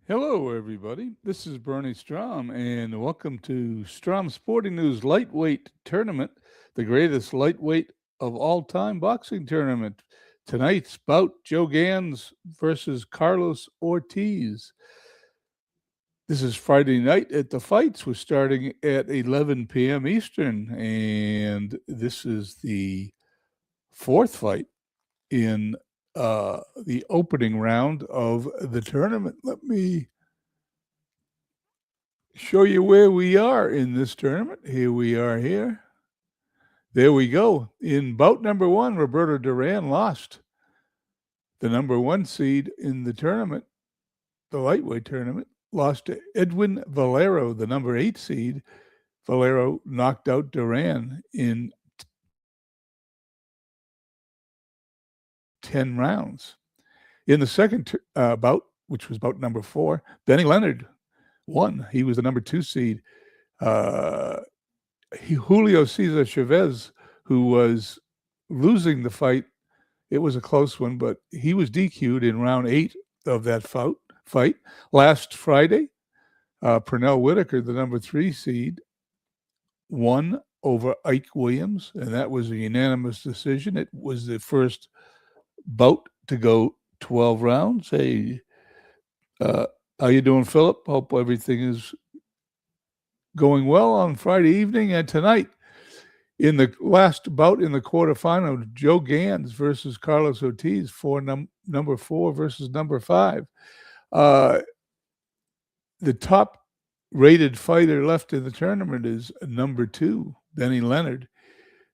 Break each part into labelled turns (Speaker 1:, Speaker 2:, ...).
Speaker 1: Hello, everybody. This is Bernie Strom, and welcome to Strom Sporting News Lightweight Tournament, the greatest lightweight of all time boxing tournament. Tonight's bout Joe Gans versus Carlos Ortiz. This is Friday night at the fights. We're starting at 11 p.m. Eastern, and this is the fourth fight in the opening round of the tournament. Let me show you where we are in this tournament. Here we are here. There we go. In bout number one, Roberto Duran lost the number one seed in the tournament, the lightweight tournament, lost to Edwin Valero, the number 8 seed. Valero knocked out Duran in 10 rounds. In the second bout, which was bout number 4, Benny Leonard won. He was the number 2 seed. Julio Cesar Chavez, who was losing the fight, it was a close one, but he was DQ'd in round 8 of that fight. Last Friday, Pernell Whitaker, the number 3 seed, won over Ike Williams, and that was a unanimous decision. It was the first bout to go 12 rounds. Hey, how you doing, Philip? Hope everything is going well on Friday evening. And tonight, in the last bout in the quarterfinal, Joe Gans versus Carlos Ortiz for number 4 versus number 5. The top rated fighter left in the tournament is number 2, Benny Leonard.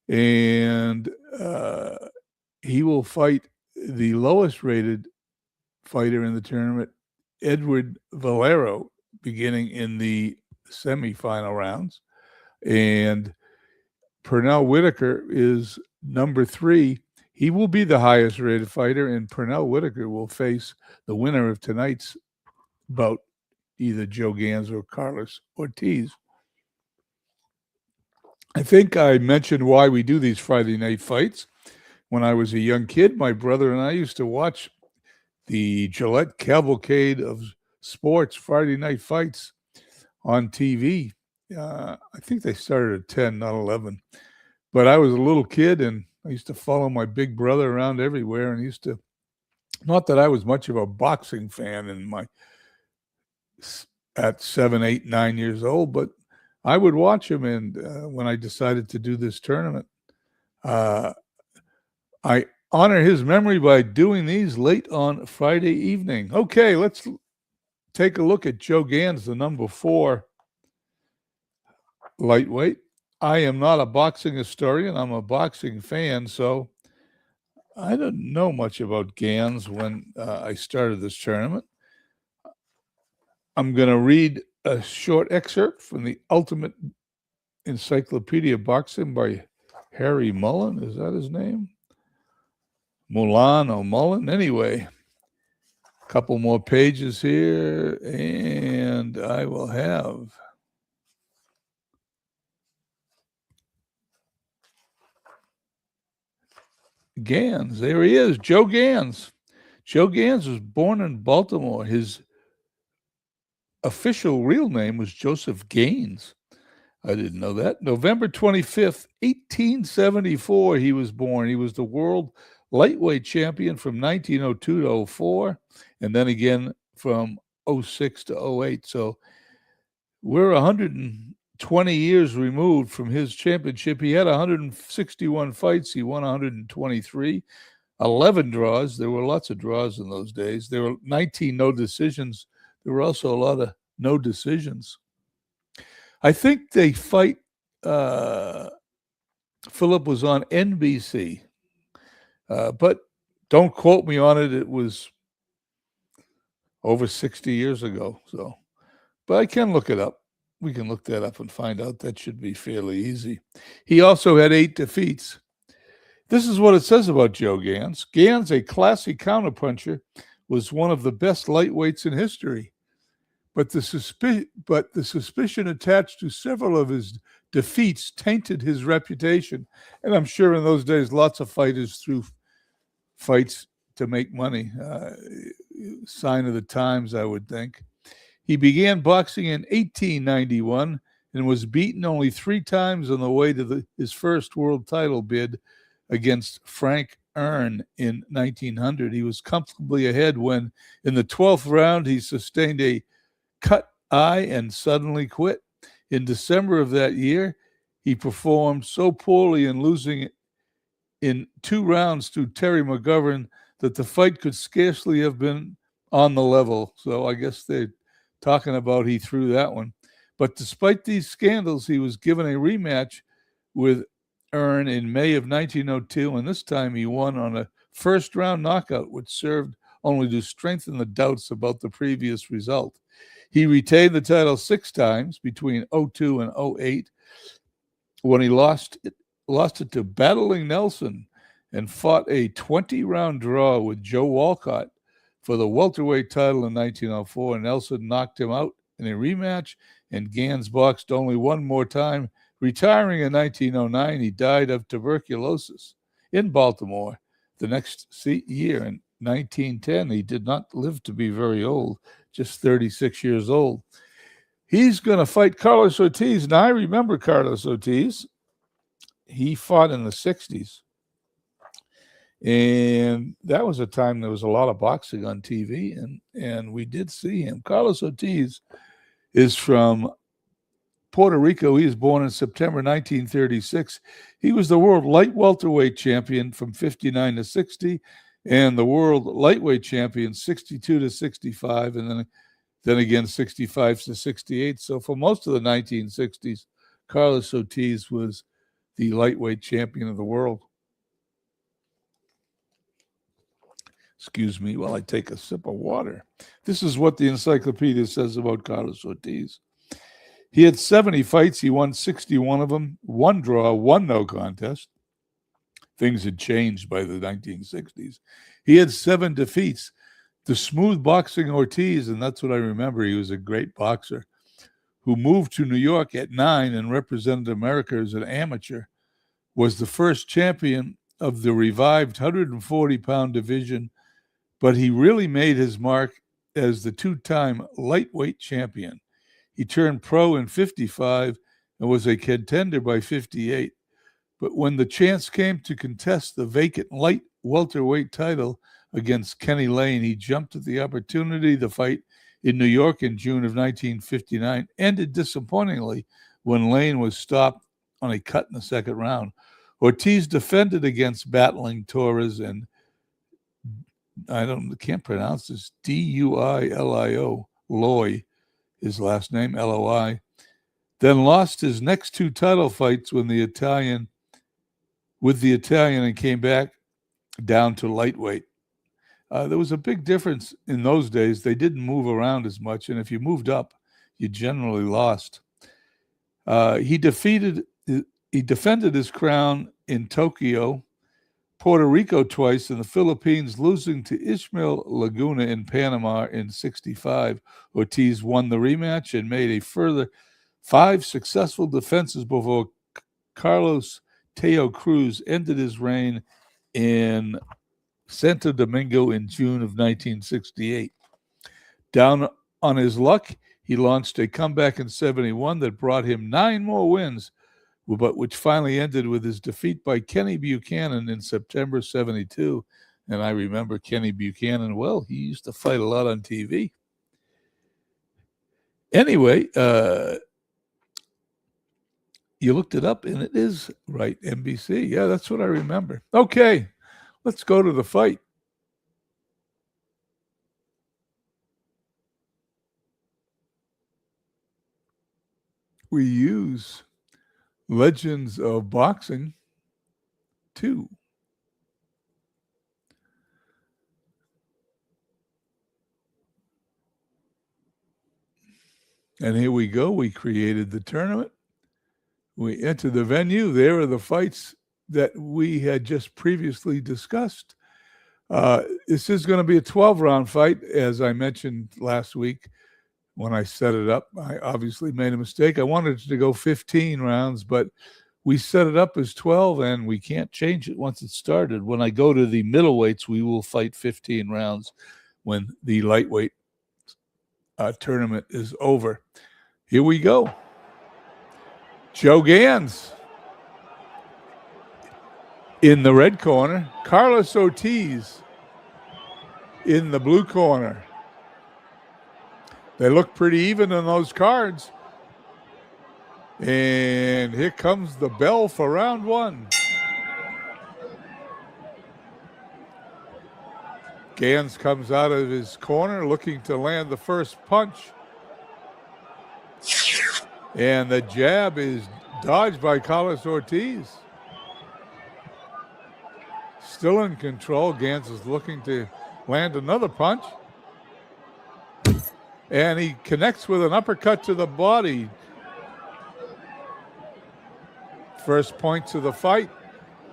Speaker 1: And he will fight the lowest rated fighter in the tournament, Edward Valero, beginning in the semifinal rounds. And Pernell Whitaker is number 3. He will be the highest rated fighter, and Pernell Whitaker will face the winner of tonight's bout, either Joe Gans or Carlos Ortiz. I think I mentioned why we do these Friday night fights. When I was a young kid, my brother and I used to watch the Gillette Cavalcade of Sports Friday night fights on TV. I think they started at 10, not 11. But I was a little kid, and I used to follow my big brother around everywhere, and used to, not that I was much of a boxing fan at 7, 8, 9 years old, but I would watch him. And when I decided to do this tournament, I honor his memory by doing these late on Friday evening. Okay, let's take a look at Joe Gans, the number 4 lightweight. I am not a boxing historian. I'm a boxing fan, so I didn't know much about Gans when I started this tournament. I'm going to read a short excerpt from the Ultimate Encyclopedia of Boxing by Harry Mullen. Is that his name? Mulan or Mullen? Anyway, a couple more pages here, and I will have Gans. There he is, Joe Gans. Joe Gans was born in Baltimore. His official real name was Joseph Gaines. I didn't know that. November 25th, 1874, he was born. He was the world lightweight champion from 1902 to 04, and then again from 06 to 08. So we're 120 years removed from his championship. He had 161 fights. He won 123, 11 draws. There were lots of draws in those days. There were 19 no decisions. There were also a lot of no decisions. I think they fight. Philip was on NBC, but don't quote me on it. It was over 60 years ago. So, but I can look it up. We can look that up and find out. That should be fairly easy. He also had 8 defeats. This is what it says about Joe Gans. Gans, a classy counterpuncher, was one of the best lightweights in history. But the suspicion attached to several of his defeats tainted his reputation. And I'm sure in those days, lots of fighters threw fights to make money. Sign of the times, I would think. He began boxing in 1891 and was beaten only 3 times on the way to his first world title bid against Frank Earn in 1900. He was comfortably ahead when, in the 12th round, he sustained a cut eye and suddenly quit. In December of that year, he performed so poorly in losing in 2 rounds to Terry McGovern that the fight could scarcely have been on the level. So I guess they're talking about he threw that one. But despite these scandals, he was given a rematch with Earn in May of 1902, and this time he won on a first-round knockout, which served only to strengthen the doubts about the previous result. He retained the title 6 times between 02 and 08, when he lost it to Battling Nelson and fought a 20-round draw with Joe Walcott for the welterweight title in 1904. Nelson knocked him out in a rematch, and Gans boxed only one more time. Retiring in 1909, he died of tuberculosis in Baltimore the next year in 1910. He did not live to be very old, just 36 years old. He's going to fight Carlos Ortiz. Now, I remember Carlos Ortiz. He fought in the 60s. And that was a time there was a lot of boxing on TV, and we did see him. Carlos Ortiz is from Puerto Rico. He was born in September 1936. He was the world light welterweight champion from 59 to 60, and the world lightweight champion 62 to 65, and then again 65 to 68. So for most of the 1960s, Carlos Ortiz was the lightweight champion of the world. Excuse me while I take a sip of water. This is what the encyclopedia says about Carlos Ortiz. He had 70 fights. He won 61 of them, 1 draw, 1 no contest. Things had changed by the 1960s. He had 7 defeats. The smooth boxing Ortiz, and that's what I remember, he was a great boxer, who moved to New York at 9 and represented America as an amateur, was the first champion of the revived 140-pound division, but he really made his mark as the 2-time lightweight champion. He turned pro in 55 and was a contender by 58. But when the chance came to contest the vacant light welterweight title against Kenny Lane, he jumped at the opportunity. The fight in New York in June of 1959 ended disappointingly when Lane was stopped on a cut in the second round. Ortiz defended against Battling Torres and can't pronounce this, Duilio, Loy, his last name, Loi, then lost his next 2 title fights with the Italian and came back down to lightweight. There was a big difference in those days. They didn't move around as much, and if you moved up, you generally lost. He defended his crown in Tokyo, Puerto Rico twice, and the Philippines, losing to Ismael Laguna in Panama in 65. Ortiz won the rematch and made a further 5 successful defenses before Carlos Teo Cruz ended his reign in Santo Domingo in June of 1968. Down on his luck, he launched a comeback in 71 that brought him 9 more wins, but which finally ended with his defeat by Kenny Buchanan in September 72. And I remember Kenny Buchanan well. He used to fight a lot on TV. Anyway, you looked it up, and it is right, NBC. Yeah, that's what I remember. Okay, let's go to the fight. We use Legends of Boxing 2. And here we go. We created the tournament. We enter the venue. There are the fights that we had just previously discussed. This is going to be a 12-round fight, as I mentioned last week. When I set it up, I obviously made a mistake. I wanted it to go 15 rounds, but we set it up as 12, and we can't change it once it started. When I go to the middleweights, we will fight 15 rounds when the lightweight tournament is over. Here we go. Joe Gans in the red corner. Carlos Ortiz in the blue corner. They look pretty even on those cards. And here comes the bell for round one. Gans comes out of his corner looking to land the first punch. And the jab is dodged by Carlos Ortiz. Still in control. Gans is looking to land another punch. And he connects with an uppercut to the body. First point to the fight.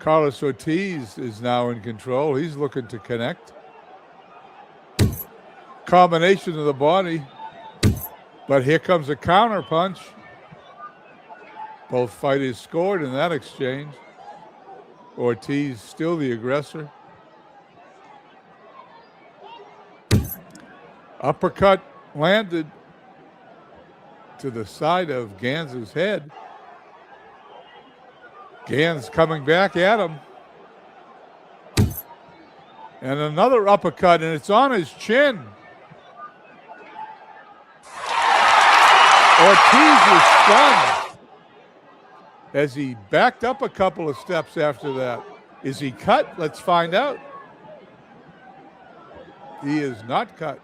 Speaker 1: Carlos Ortiz is now in control. He's looking to connect. Combination of the body. But here comes a counter punch. Both fighters scored in that exchange. Ortiz still the aggressor. Uppercut landed to the side of Gans's head. Gans coming back at him. And another uppercut, and it's on his chin. Ortiz was stunned as he backed up a couple of steps after that. Is he cut? Let's find out. He is not cut.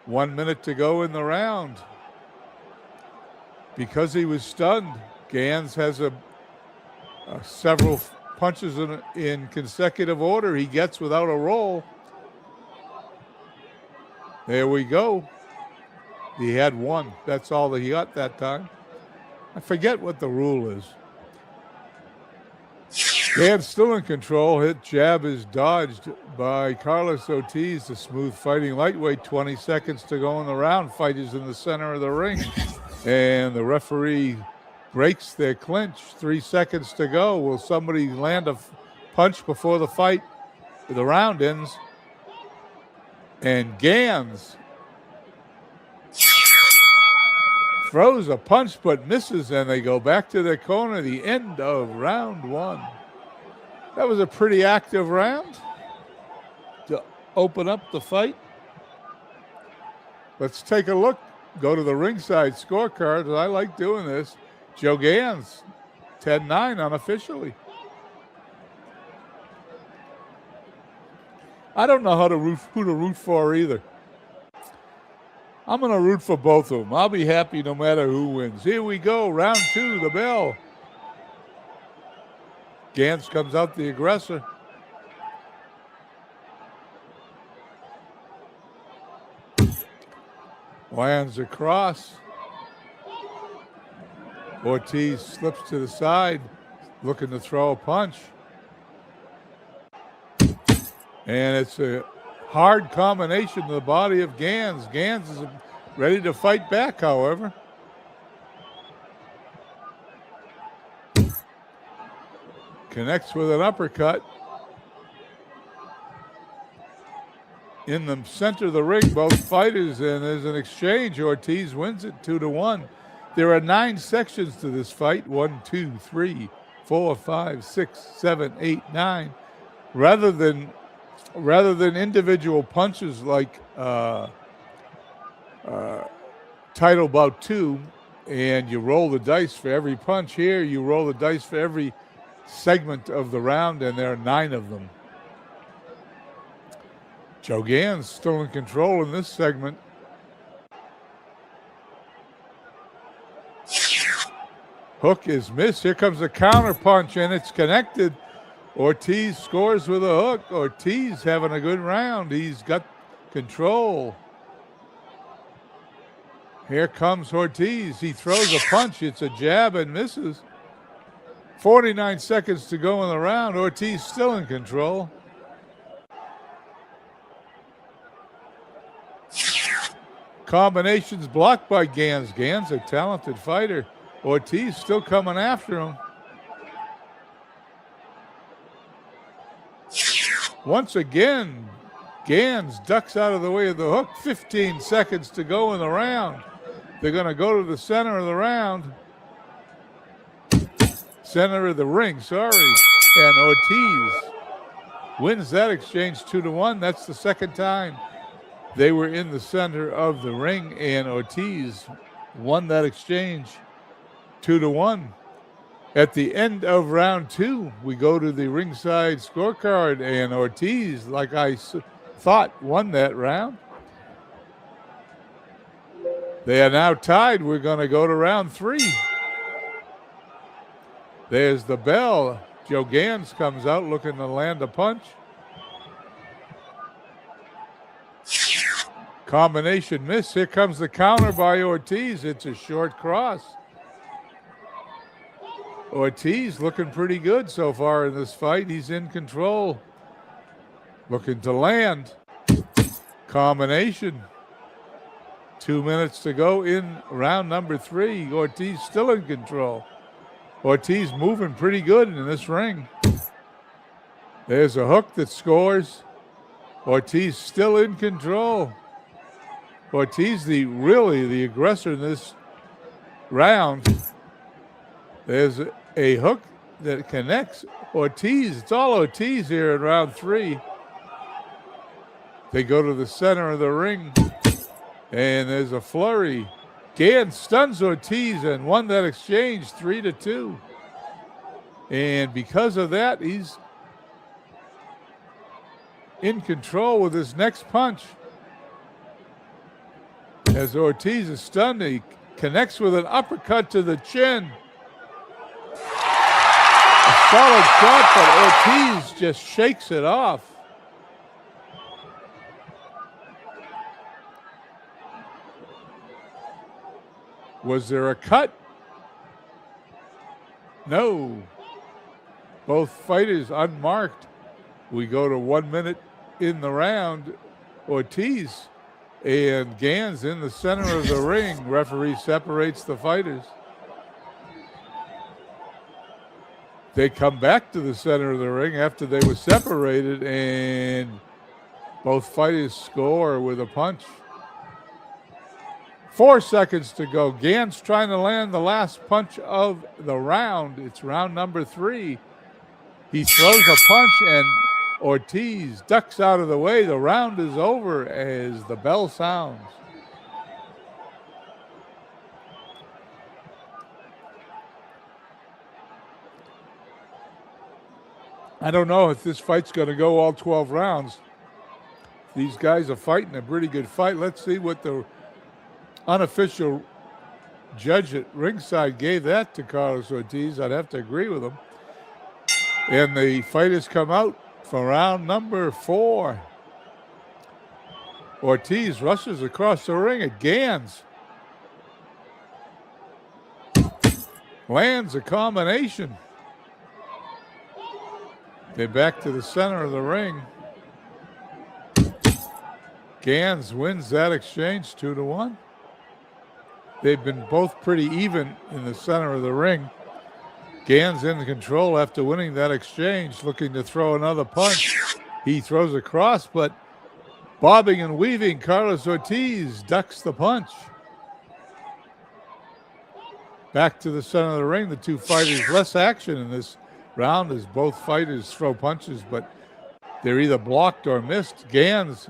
Speaker 1: 1 minute to go in the round. Because he was stunned, Gans has several punches in consecutive order he gets without a roll. There we go. He had one. That's all that he got that time. I forget what the rule is. Gans still in control. Hit jab is dodged by Carlos Ortiz, the smooth fighting lightweight. 20 seconds to go in the round. Fight is in the center of the ring. And the referee breaks their clinch. 3 seconds to go. Will somebody land a punch before the fight? The round ends. And Gans throws a punch but misses, and they go back to their corner. The end of round one. That was a pretty active round to open up the fight. Let's take a look. Go to the ringside scorecards. I like doing this. Joe Gans, 10-9 unofficially. I don't know who to root for either. I'm going to root for both of them. I'll be happy no matter who wins. Here we go, round two, the bell. Gans comes out the aggressor. Lands across. Ortiz slips to the side, looking to throw a punch. And it's a hard combination to the body of Gans. Gans is ready to fight back, however. Connects with an uppercut. In the center of the ring, both fighters, and there's an exchange. Ortiz wins it 2-1. There are 9 sections to this fight. 1, 2, 3, 4, 5, 6, 7, 8, 9. Rather than individual punches like title bout 2, and you roll the dice for every punch, here you roll the dice for every segment of the round, and there are 9 of them. Joe Gans still in control in this segment. Hook is missed. Here comes a counter punch, and it's connected. Ortiz scores with a hook. Ortiz having a good round. He's got control. Here comes Ortiz. He throws a punch. It's a jab and misses. 49 seconds to go in the round. Ortiz still in control. Combinations blocked by Gans. Gans, a talented fighter. Ortiz still coming after him. Once again, Gans ducks out of the way of the hook. 15 seconds to go in the round. They're going to go to the center of the round. Center of the ring, sorry. And Ortiz wins that exchange 2-1. That's the second time they were in the center of the ring, and Ortiz won that exchange 2-1. At the end of round 2, we go to the ringside scorecard, and Ortiz, like I thought, won that round. They are now tied. We're going to go to round 3. There's the bell. Joe Gans comes out looking to land a punch. Combination miss. Here comes the counter by Ortiz. It's a short cross. Ortiz looking pretty good so far in this fight. He's in control. Looking to land. Combination. 2 minutes to go in round number 3. Ortiz still in control. Ortiz moving pretty good in this ring. There's a hook that scores. Ortiz still in control. Ortiz, really the aggressor in this round. There's a hook that connects. Ortiz, it's all Ortiz here in round 3. They go to the center of the ring, and there's a flurry. Gans stuns Ortiz and won that exchange 3-2. And because of that, he's in control with his next punch. As Ortiz is stunned, he connects with an uppercut to the chin. A solid shot, but Ortiz just shakes it off. Was there a cut? No. Both fighters unmarked. We go to 1 minute in the round. Ortiz and Gans in the center of the ring. Referee separates the fighters. They come back to the center of the ring after they were separated, and both fighters score with a punch. 4 seconds to go. Gans trying to land the last punch of the round. It's round number 3. He throws a punch, and Ortiz ducks out of the way. The round is over as the bell sounds. I don't know if this fight's going to go all 12 rounds. These guys are fighting a pretty good fight. Let's see what the unofficial judge at ringside gave that to Carlos Ortiz. I'd have to agree with him. And the fighters come out for round number 4. Ortiz rushes across the ring at Gans. Lands a combination. They're back to the center of the ring. Gans wins that exchange 2-1. They've been both pretty even in the center of the ring. Gans in control after winning that exchange, looking to throw another punch. He throws across, but bobbing and weaving, Carlos Ortiz ducks the punch. Back to the center of the ring, the two fighters, less action in this round as both fighters throw punches, but they're either blocked or missed. Gans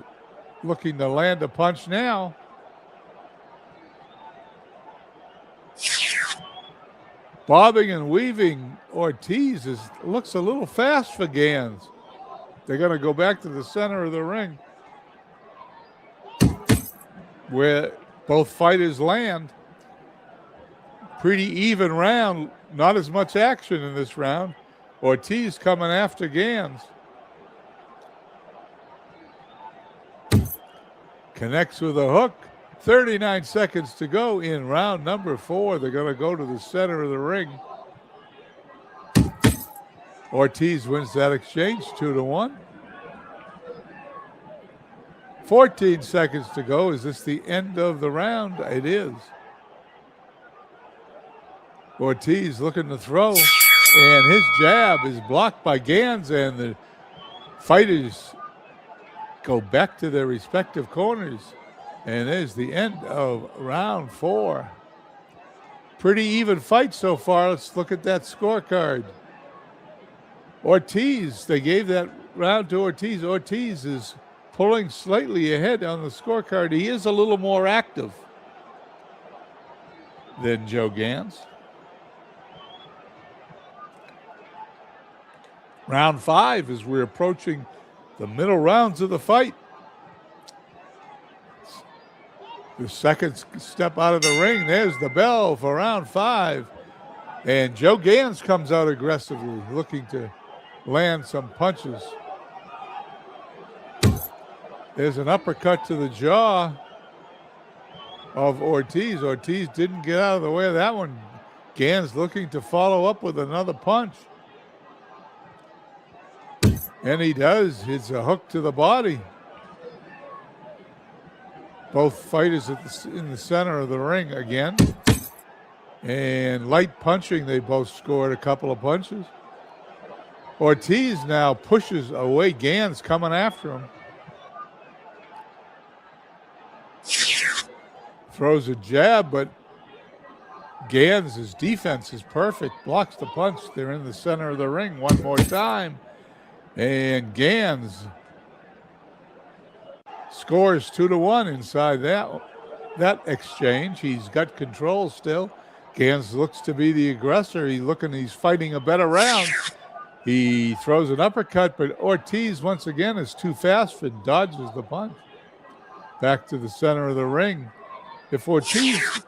Speaker 1: looking to land a punch now. Bobbing and weaving, Ortiz looks a little fast for Gans. They're going to go back to the center of the ring where both fighters land. Pretty even round, not as much action in this round. Ortiz coming after Gans. Connects with a hook. 39 seconds to go in round number 4. They're going to go to the center of the ring. Ortiz wins that exchange 2-1. 14 seconds to go. Is this the end of the round? It is. Ortiz looking to throw, and his jab is blocked by Gans, and the fighters go back to their respective corners. And there's the end of round 4. Pretty even fight so far. Let's look at that scorecard. Ortiz, they gave that round to Ortiz. Ortiz is pulling slightly ahead on the scorecard. He is a little more active than Joe Gans. Round 5 as we're approaching the middle rounds of the fight. The second step out of the ring. There's the bell for round 5. And Joe Gans comes out aggressively, looking to land some punches. There's an uppercut to the jaw of Ortiz. Ortiz didn't get out of the way of that one. Gans looking to follow up with another punch. And he does. It's a hook to the body. Both fighters in the center of the ring again. And light punching, they both scored a couple of punches. Ortiz now pushes away. Gans coming after him. Throws a jab, but Gans' defense is perfect. Blocks the punch. They're in the center of the ring one more time. And Gans scores 2-1 inside that exchange. He's got control still. Gans looks to be the aggressor. He's fighting a better round. He throws an uppercut, but Ortiz once again is too fast and dodges the punch. Back to the center of the ring. If Ortiz,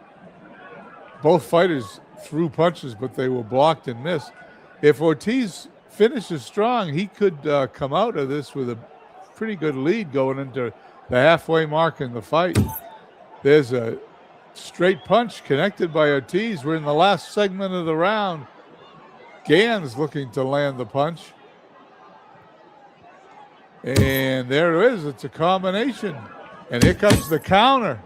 Speaker 1: both fighters threw punches, but they were blocked and missed. If Ortiz finishes strong, he could come out of this with a pretty good lead going into the halfway mark in the fight. There's a straight punch connected by Ortiz. We're in the last segment of the round. Gans looking to land the punch. And there it is. It's a combination. And here comes the counter.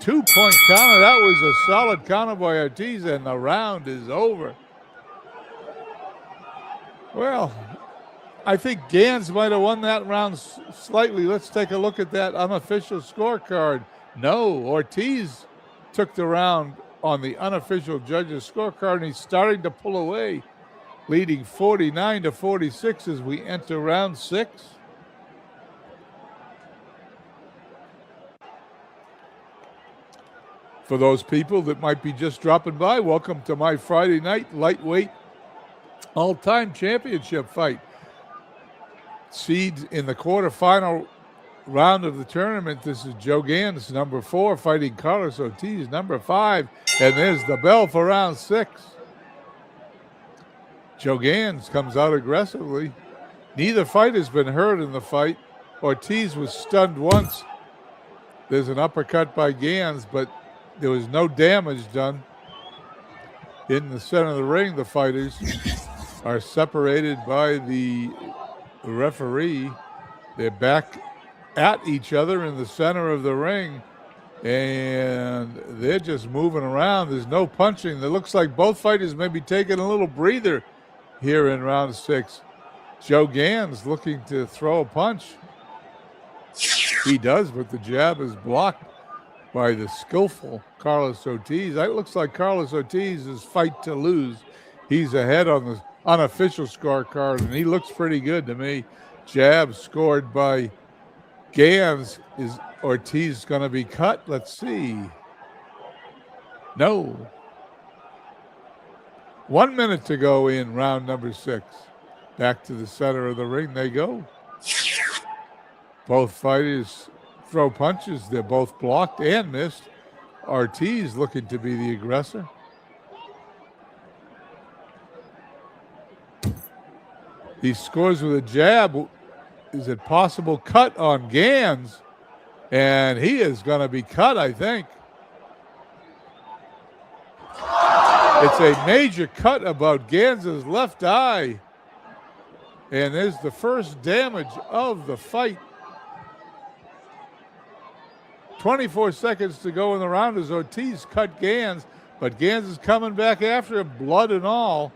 Speaker 1: 2-point counter. That was a solid counter by Ortiz, and the round is over. Well, I think Gans might have won that round slightly. Let's take a look at that unofficial scorecard. No, Ortiz took the round on the unofficial judges' scorecard, and he's starting to pull away, leading 49-46 as we enter round 6. For those people that might be just dropping by, welcome to my Friday night lightweight all-time championship fight. Seeds in the quarterfinal round of the tournament. This is Joe Gans, number 4, fighting Carlos Ortiz, number 5. And there's the bell for round 6. Joe Gans comes out aggressively. Neither fighter's been hurt in the fight. Ortiz was stunned once. There's an uppercut by Gans, but there was no damage done. In the center of the ring, the fighters are separated by the referee. They're back at each other in the center of the ring, and they're just moving around. There's no punching. It looks like both fighters may be taking a little breather here in round 6. Joe Gans looking to throw a punch. He does, but the jab is blocked by the skillful Carlos Ortiz. It looks like Carlos Ortiz's fight to lose. He's ahead on the unofficial scorecard, and he looks pretty good to me. Jab scored by Gans. Is Ortiz going to be cut? Let's see. No. 1 minute to go in round number 6. Back to the center of the ring they go. Both fighters throw punches. They're both blocked and missed. Ortiz looking to be the aggressor. He scores with a jab. Is it possible cut on Gans? And he is going to be cut, I think. It's a major cut about Gans's left eye. And there's the first damage of the fight. 24 seconds to go in the round as Ortiz cut Gans, but Gans is coming back after him, blood and all.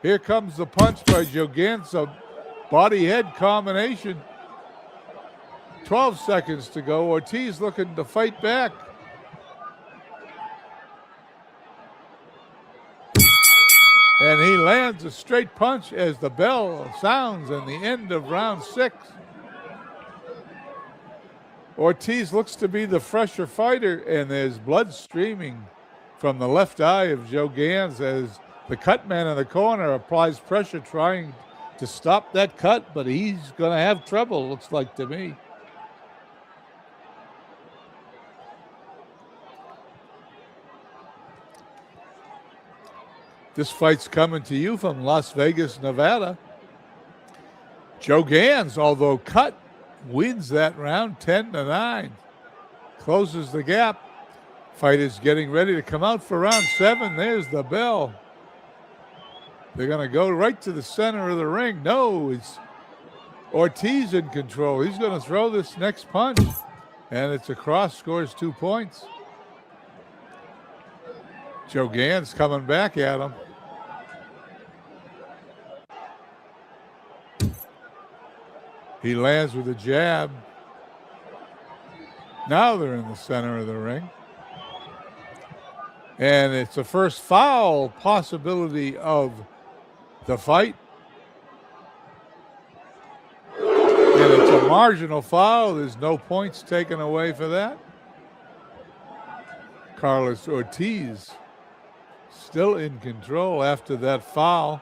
Speaker 1: Here comes the punch by Joe Gans, a body-head combination. 12 seconds to go. Ortiz looking to fight back. And he lands a straight punch as the bell sounds in the end of round 6. Ortiz looks to be the fresher fighter, and there's blood streaming from the left eye of Joe Gans as the cut man in the corner applies pressure trying to stop that cut, but he's going to have trouble, looks like to me. This fight's coming to you from Las Vegas, Nevada. Joe Gans, although cut, wins that round 10-9. Closes the gap. Fighters getting ready to come out for round 7. There's the bell. They're going to go right to the center of the ring. No, it's Ortiz in control. He's going to throw this next punch. And it's across, scores 2 points. Joe Gans coming back at him. He lands with a jab. Now they're in the center of the ring. And it's the first foul possibility of the fight. And it's a marginal foul. There's no points taken away for that. Carlos Ortiz still in control after that foul.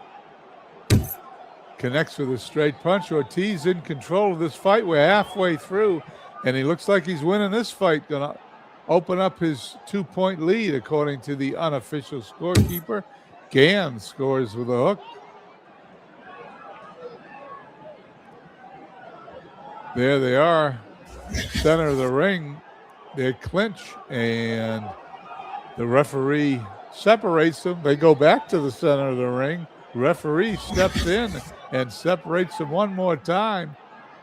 Speaker 1: Connects with a straight punch. Ortiz in control of this fight. We're halfway through, and he looks like he's winning this fight. Gonna open up his 2-point lead, according to the unofficial scorekeeper. Gans scores with a hook. There they are, center of the ring. They clinch, and the referee separates them. They go back to the center of the ring. Referee steps in and separates them one more time.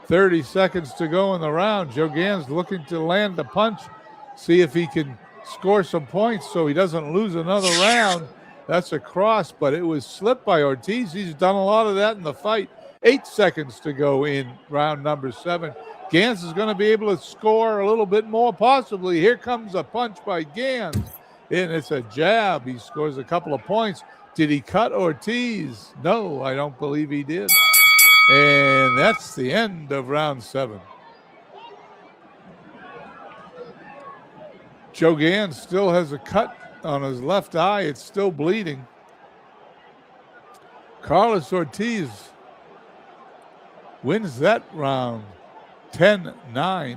Speaker 1: 30 seconds to go in the round. Joe Gans looking to land a punch, see if he can score some points so he doesn't lose another round. That's a cross, but it was slipped by Ortiz. He's done a lot of that in the fight. 8 seconds to go in round number 7. Gans is going to be able to score a little bit more, possibly. Here comes a punch by Gans, and it's a jab. He scores a couple of points. Did he cut Ortiz? No, I don't believe he did. And that's the end of round 7. Joe Gans still has a cut on his left eye. It's still bleeding. Carlos Ortiz wins that round 10-9.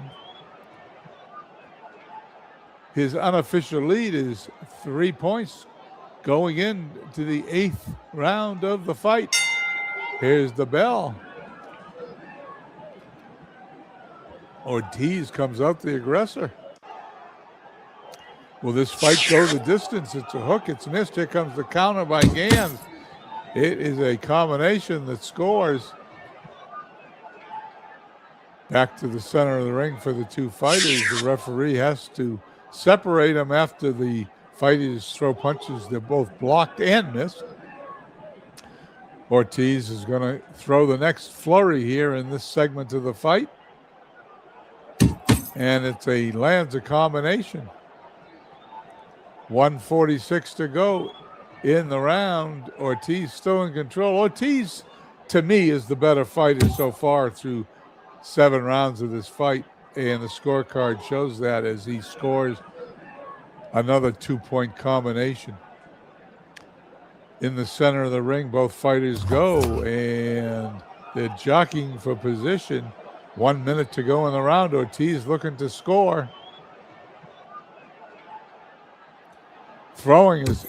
Speaker 1: His unofficial lead is 3 points going into the 8th round of the fight. Here's the bell. Ortiz comes out the aggressor. Will this fight go the distance? It's a hook. It's missed. Here comes the counter by Gans. It is a combination that scores. Back to the center of the ring for the two fighters. The referee has to separate them after the fighters throw punches. They're both blocked and missed. Ortiz is going to throw the next flurry here in this segment of the fight. And lands a combination. 1:46 to go in the round. Ortiz still in control. Ortiz, to me, is the better fighter so far through 7 rounds of this fight. And the scorecard shows that as he scores another 2-point combination. In the center of the ring, both fighters go, and they're jockeying for position. 1 minute to go in the round. Ortiz looking to score. Throwing is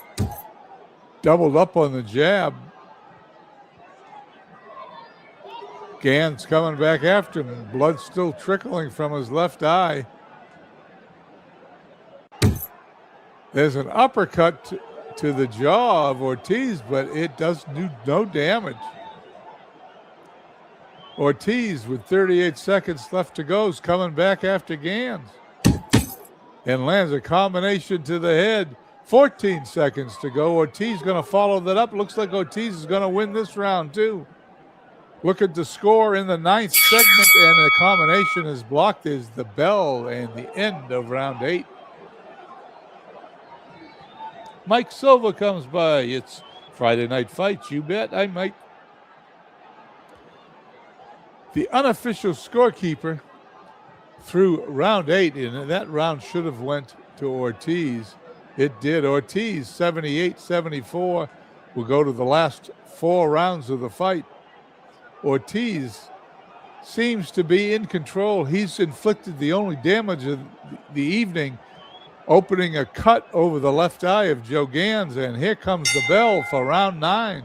Speaker 1: doubled up on the jab. Gans coming back after him. Blood still trickling from his left eye. There's an uppercut to the jaw of Ortiz, but it does do no damage. Ortiz, with 38 seconds left to go, is coming back after Gans and lands a combination to the head. 14 seconds to go. Ortiz going to follow that up. Looks like Ortiz is going to win this round too. looking to score in the 9th segment, and the combination is blocked. Is the bell and the end of round 8. Mike Silva comes by. It's Friday Night Fights. You bet I might. The unofficial scorekeeper through round 8, and that round should have went to Ortiz. It did. Ortiz, 78-74, will go to the last 4 rounds of the fight. Ortiz seems to be in control. He's inflicted the only damage of the evening, opening a cut over the left eye of Joe Gans, and here comes the bell for round 9.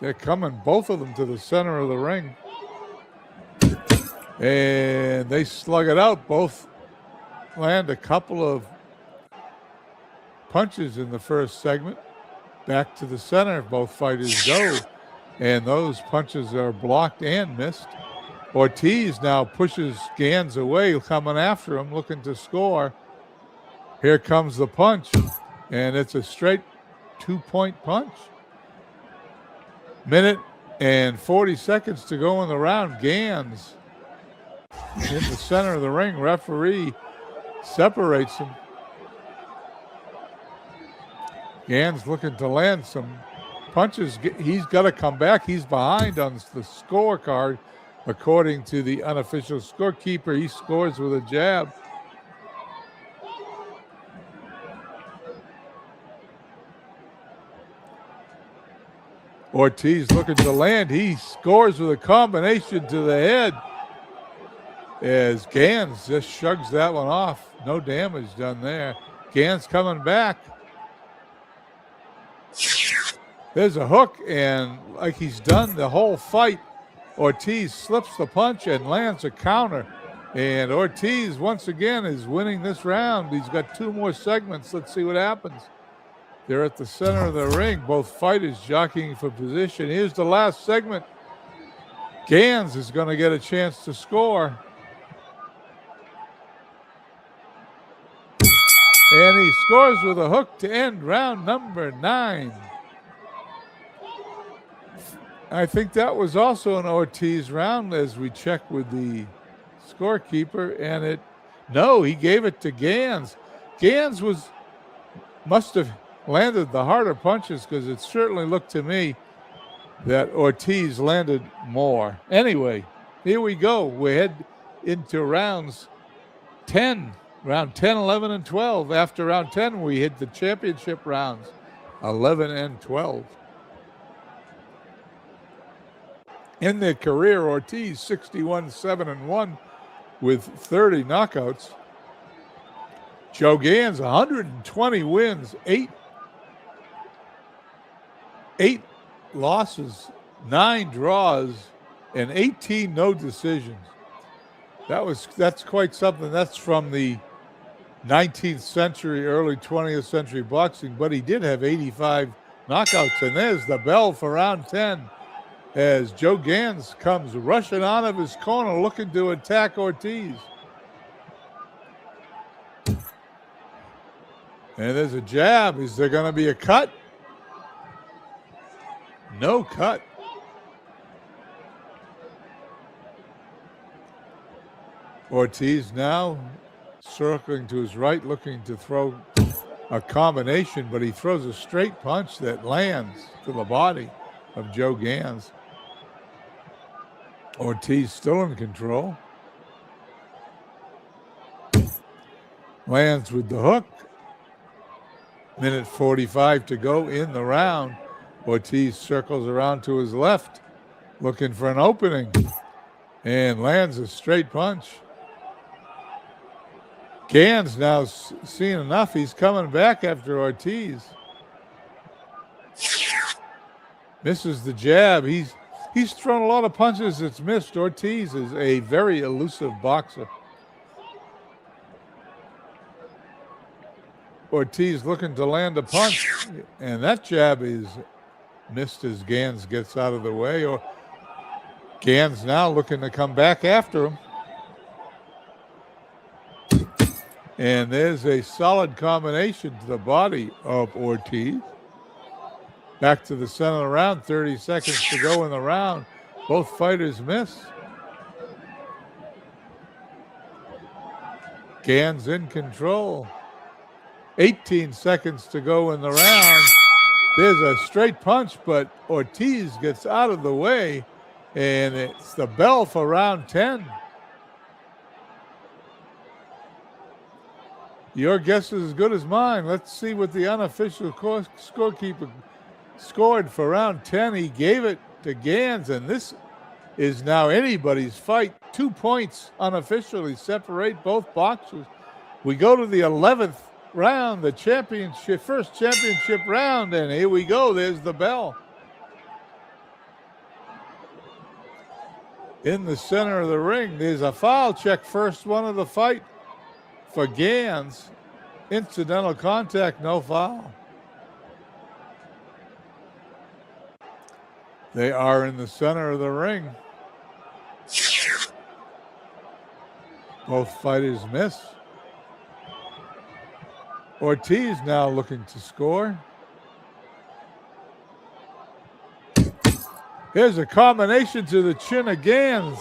Speaker 1: They're coming, both of them, to the center of the ring. And they slug it out. Both land a couple of punches in the first segment. Back to the center, both fighters go. And those punches are blocked and missed. Ortiz now pushes Gans away, coming after him, looking to score. Here comes the punch, and it's a straight 2-point punch. Minute and 40 seconds to go in the round. Gans in the center of the ring. Referee separates him. Gans looking to land some punches. He's got to come back. He's behind on the scorecard. According to the unofficial scorekeeper, he scores with a jab. Ortiz looking to land. He scores with a combination to the head as Gans just shrugs that one off. No damage done there. Gans coming back. There's a hook, and like he's done the whole fight, Ortiz slips the punch and lands a counter. And Ortiz, once again, is winning this round. He's got 2 more segments. Let's see what happens. They're at the center of the ring, both fighters jockeying for position. Here's the last segment. Gans is going to get a chance to score. And he scores with a hook to end round number 9. I think that was also an Ortiz round as we check with the scorekeeper, and he gave it to Gans. Gans must have landed the harder punches, because it certainly looked to me that Ortiz landed more. Anyway, here we go. We head into rounds 10, round 10, 11, and 12. After round 10, we hit the championship rounds, 11 and 12. In their career, Ortiz 61-7-1 with 30 knockouts. Joe Gans 120 wins, 8 losses, 9 draws, and 18 no decisions. That's quite something. That's from the 19th century, early 20th century boxing, but he did have 85 knockouts. And there's the bell for round 10 as Joe Gans comes rushing out of his corner looking to attack Ortiz. And there's a jab. Is there going to be a cut? No cut. Ortiz now circling to his right, looking to throw a combination, but he throws a straight punch that lands to the body of Joe Gans. Ortiz still in control. Lands with the hook. Minute 45 to go in the round. Ortiz circles around to his left, looking for an opening, and lands a straight punch. Gans now seen enough. He's coming back after Ortiz. Misses the jab. He's thrown a lot of punches that's missed. Ortiz is a very elusive boxer. Ortiz looking to land a punch, and that jab is missed as Gans gets out of the way. Or Gans now looking to come back after him. And there's a solid combination to the body of Ortiz. Back to the center of the round, 30 seconds to go in the round. Both fighters miss. Gans in control. 18 seconds to go in the round. There's a straight punch, but Ortiz gets out of the way, and it's the bell for round 10. Your guess is as good as mine. Let's see what the unofficial scorekeeper scored for round 10. He gave it to Gans, and this is now anybody's fight. 2 points unofficially separate both boxers. We go to the 11th round, the first championship round, and here we go. There's the bell. In the center of the ring, there's a foul check, first one of the fight for Gans. Incidental contact, no foul. They are in the center of the ring. Both fighters miss. Ortiz now looking to score. Here's a combination to the chin of Gans,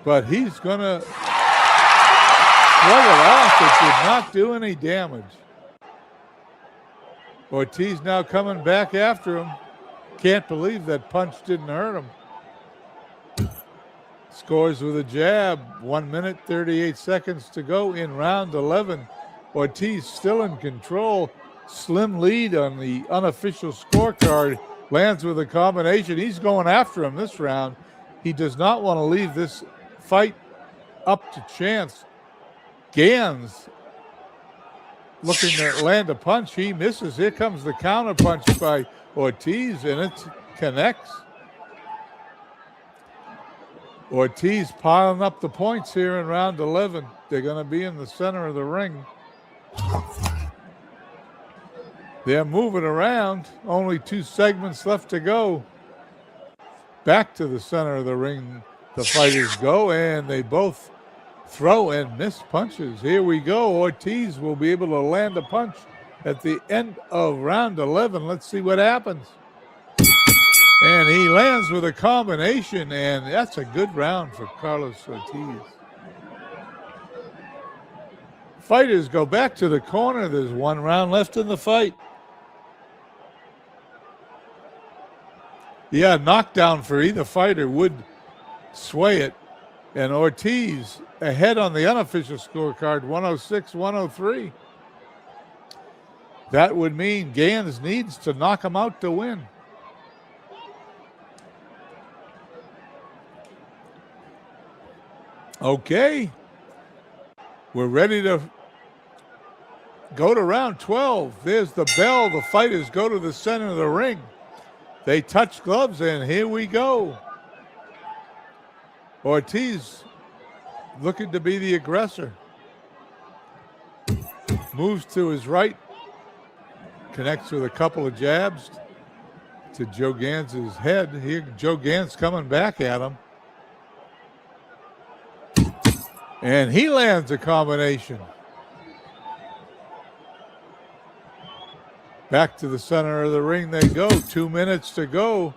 Speaker 1: but he's going to shrug it off. It did not do any damage. Ortiz now coming back after him. Can't believe that punch didn't hurt him. Scores with a jab. 1 minute, 38 seconds to go in round 11. Ortiz still in control. Slim lead on the unofficial scorecard. Lands with a combination. He's going after him this round. He does not want to leave this fight up to chance. Gans looking to land a punch. He misses. Here comes the counter punch by Ortiz, and it connects. Ortiz piling up the points here in round 11. They're going to be in the center of the ring. They're moving around. Only 2 segments left to go. Back to the center of the ring the fighters go, and they both throw and miss punches. Here we go. Ortiz will be able to land a punch at the end of round 11. Let's see what happens. And he lands with a combination, and that's a good round for Carlos Ortiz. Fighters go back to the corner. There's 1 round left in the fight. Yeah, knockdown for either fighter would sway it. And Ortiz ahead on the unofficial scorecard, 106-103. That would mean Gans needs to knock him out to win. Okay. We're ready to go to round 12. There's the bell. The fighters go to the center of the ring. They touch gloves, and here we go. Ortiz looking to be the aggressor. Moves to his right. Connects with a couple of jabs to Joe Gans's head. Here, Joe Gans coming back at him. And he lands a combination. Back to the center of the ring they go. 2 minutes to go.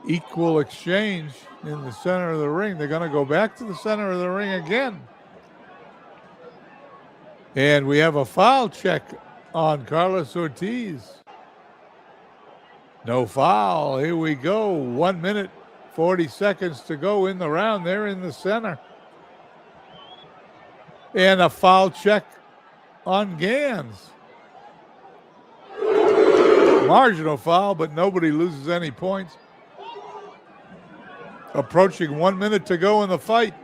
Speaker 1: Equal exchange in the center of the ring. They're going to go back to the center of the ring again. And we have a foul check on Carlos Ortiz. No foul. Here we go. 1 minute, 40 seconds to go in the round. They're in the center. And a foul check on Gans. Marginal foul, but nobody loses any points. Approaching 1 minute to go in the fight.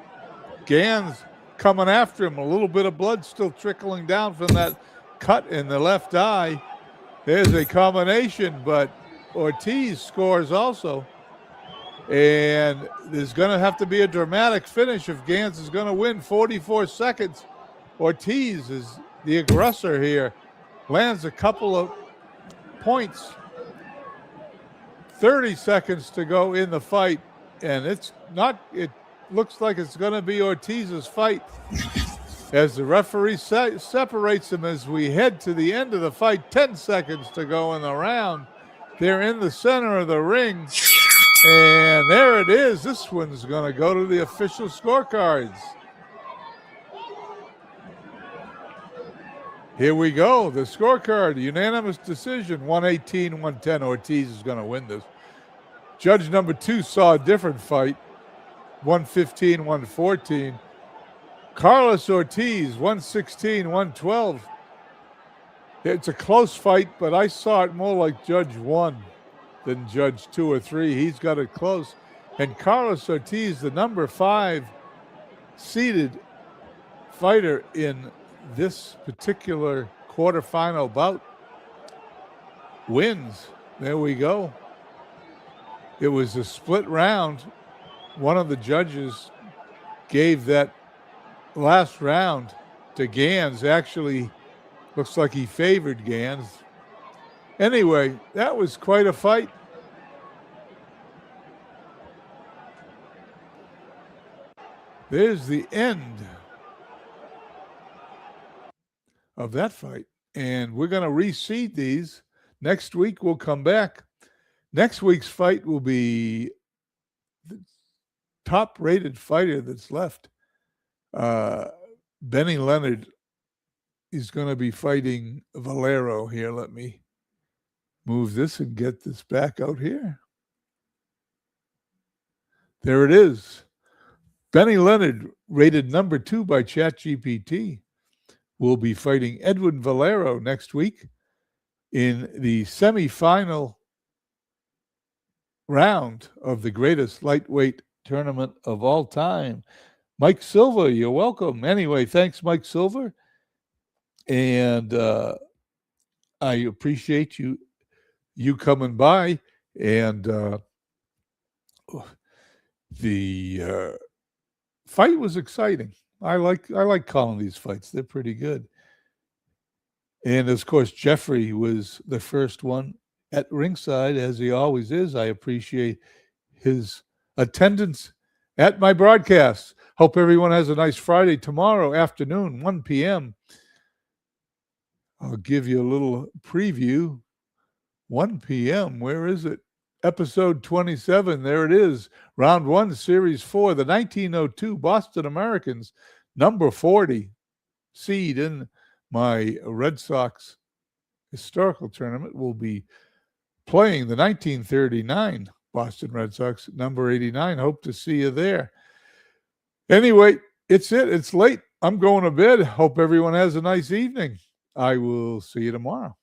Speaker 1: Gans coming after him. A little bit of blood still trickling down from that cut in the left eye. There's a combination, but Ortiz scores also. And there's going to have to be a dramatic finish if Gans is going to win. 44 seconds. Ortiz is the aggressor here. Lands a couple of points. 30 seconds to go in the fight. And it looks like it's going to be Ortiz's fight as the referee separates them as we head to the end of the fight. 10 seconds to go in the round. They're in the center of the ring. And there it is. This one's going to go to the official scorecards. Here we go. The scorecard, unanimous decision, 118-110. Ortiz is going to win this. Judge number 2 saw a different fight, 115-114. Carlos Ortiz, 116-112. It's a close fight, but I saw it more like Judge 1 than Judge 2 or 3. He's got it close. And Carlos Ortiz, the number 5 seeded fighter in this particular quarterfinal bout, wins. There we go. It was a split round. One of the judges gave that last round to Gans. Actually, looks like he favored Gans. Anyway, that was quite a fight. There's the end of that fight. And we're going to reseed these. Next week, we'll come back. Next week's fight will be the top-rated fighter that's left. Benny Leonard is going to be fighting Valero here. Let me move this and get this back out here. There it is. Benny Leonard, rated number 2 by ChatGPT, will be fighting Edwin Valero next week in the semifinal round of the greatest lightweight tournament of all time. Mike Silva, you're welcome. Anyway, thanks, Mike Silva. And I appreciate you coming by. And the fight was exciting. I like calling these fights. They're pretty good. And of course, Jeffrey was the first one at ringside, as he always is. I appreciate his attendance at my broadcast. Hope everyone has a nice Friday. Tomorrow afternoon, 1 p.m., I'll give you a little preview. 1 p.m., where is it? Episode 27, there it is. Round 1, Series 4, the 1902 Boston Americans, number 40 seed in my Red Sox historical tournament, will be playing the 1939 Boston Red Sox, number 89. Hope to see you there. Anyway, it's it. It's late. I'm going to bed. Hope everyone has a nice evening. I will see you tomorrow.